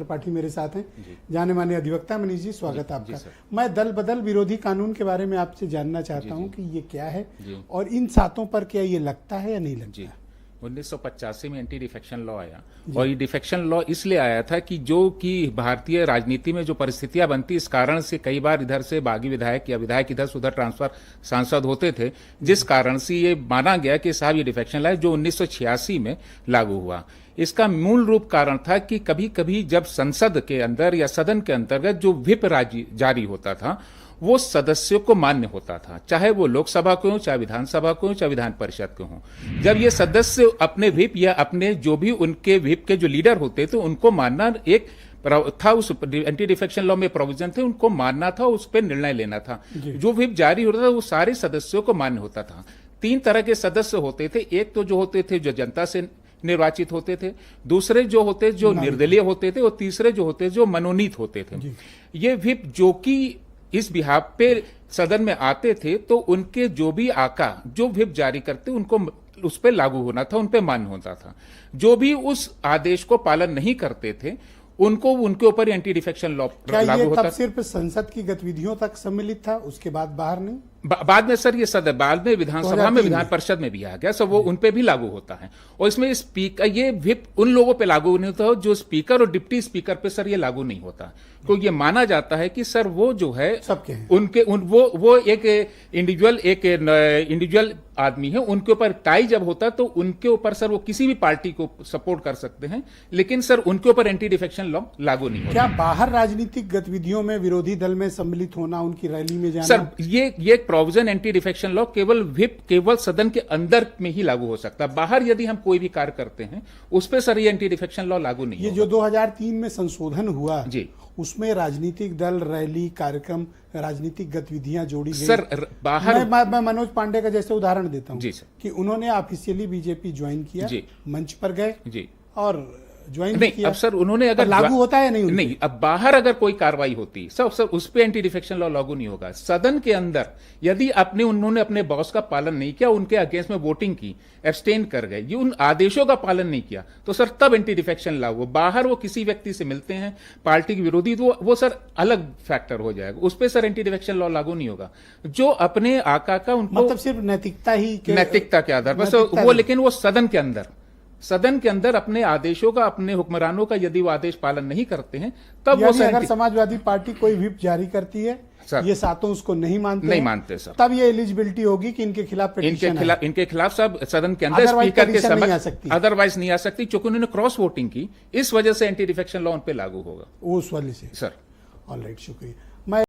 त्रिपाठी मेरे साथ हैं, जाने माने अधिवक्ता। मनीष जी, स्वागत आपका। मैं दल बदल विरोधी कानून के बारे में आपसे जानना चाहता हूं कि ये क्या है और इन सातों पर क्या ये लगता है या नहीं लगता? 1985 में एंटी डिफेक्शन लॉ आया, और ये डिफेक्शन लॉ इसलिए आया था कि जो कि भारतीय राजनीति में जो परिस्थितियां बनती, इस कारण से कई बार इधर से बागी विधायक या विधायक इधर से उधर ट्रांसफर सांसद होते थे, जिस कारण से ये माना गया कि साहब ये डिफेक्शन लॉ है, जो 1986 में लागू हुआ। इसका मूल रूप कारण था कि कभी कभी जब संसद के अंदर या सदन के अंतर्गत जो व्हिप जारी होता था, वो सदस्यों को मान्य होता था, चाहे वो लोकसभा को हो, चाहे विधानसभा को हो, चाहे विधान परिषद को हो। जब ये सदस्य अपने व्हिप या अपने जो भी उनके व्हिप के जो लीडर होते थे उनको मानना एक था, उस एंटी डिफेक्शन लॉ में प्रोविजन थे, उनको मानना था, उस पर निर्णय लेना था। जो व्हिप जारी होता था वो सारे सदस्यों को मान्य होता था। 3 तरह के सदस्य होते थे। एक तो जो होते थे जो जनता से निर्वाचित होते थे, दूसरे जो होते जो निर्दलीय होते थे, और तीसरे जो होते जो मनोनीत होते थे। ये व्हिप जो कि इस बिहार पे सदन में आते थे, तो उनके जो भी आका जो व्हिप जारी करते उनको उस पर लागू होना था, उन पे मान्य होता था। जो भी उस आदेश को पालन नहीं करते थे उनको उनके ऊपर एंटी डिफेक्शन लॉ लागू होता। तब सिर्फ संसद की गतिविधियों तक सम्मिलित था, उसके बाद बाहर नहीं? बाद में सर ये सदन, बाद में विधानसभा में, विधान परिषद में भी आ गया, सब वो उन पे भी लागू होता है। और इसमें स्पीकर, ये व्हिप उन लोगों पे लागू नहीं होता जो स्पीकर और डिप्टी स्पीकर पे सर ये लागू नहीं होता, क्योंकि ये माना जाता है कि सर वो जो है सबके हैं, उनके वो एक इंडिविजुअल आदमी है, उनके ऊपर टाई जब होता है तो उनके ऊपर सर वो किसी भी पार्टी को सपोर्ट कर सकते हैं, लेकिन सर उनके ऊपर एंटी डिफेक्शन लॉ लागू नहीं होता। क्या बाहर राजनीतिक गतिविधियों में विरोधी दल में सम्मिलित होना, उनकी रैली में जाना? सर ये प्रोविजन एंटी डिफेक्शन लॉ केवल व्हिप केवल सदन के अंदर में ही लागू हो सकता है। बाहर यदि हम कोई भी कार्य करते हैं उस पर सर ये एंटी डिफेक्शन लॉ लागू नहीं ये होगा। जो 2003 में संशोधन हुआ जी, उसमें राजनीतिक दल, रैली, कार्यक्रम, राजनीतिक गतिविधियां जोड़ी गई। सर बाहर मैं मनोज पांडे का जैसे उदाहरण देता हूं जी सर, कि उन्होंने ऑफिशियली बीजेपी ज्वाइन किया, जी, मंच पर गए जी, और ज्वाइन नहीं किया। अब सर उन्होंने अगर लागू होता है नहीं? नहीं, अब बाहर अगर कोई कार्रवाई होती सर उस पे एंटी डिफेक्शन लॉ लागू नहीं होगा। सदन के अंदर यदि उन्होंने अपने बॉस का पालन नहीं किया, उनके अगेंस्ट में वोटिंग की, एब्सटेन कर गए, ये उन आदेशों का पालन नहीं किया, तो सर तब एंटी डिफेक्शन लागू। बाहर वो किसी व्यक्ति से मिलते हैं पार्टी के विरोधी, तो वो सर अलग फैक्टर हो जाएगा, उस पर सर एंटी डिफेक्शन लॉ लागू नहीं होगा। जो अपने आका का उनको मतलब सिर्फ नैतिकता के आधार पर वो, लेकिन वो सदन के अंदर अपने आदेशों का, अपने हुक्मरानों का यदि वो आदेश पालन नहीं करते हैं, तब वो अगर समाजवादी पार्टी कोई व्हिप जारी करती है, ये सातों उसको नहीं मानते सर, तब ये एलिजिबिलिटी होगी कि इनके खिलाफ पिटीशन इनके खिलाफ सब सदन के अंदर स्पीकर के समक्ष अदरवाइज नहीं आ सकती, क्योंकि उन्होंने क्रॉस वोटिंग की, इस वजह से एंटी डिफेक्शन लॉ उन पे लागू होगा उस वाले से। सर ऑलराइट, शुक्रिया।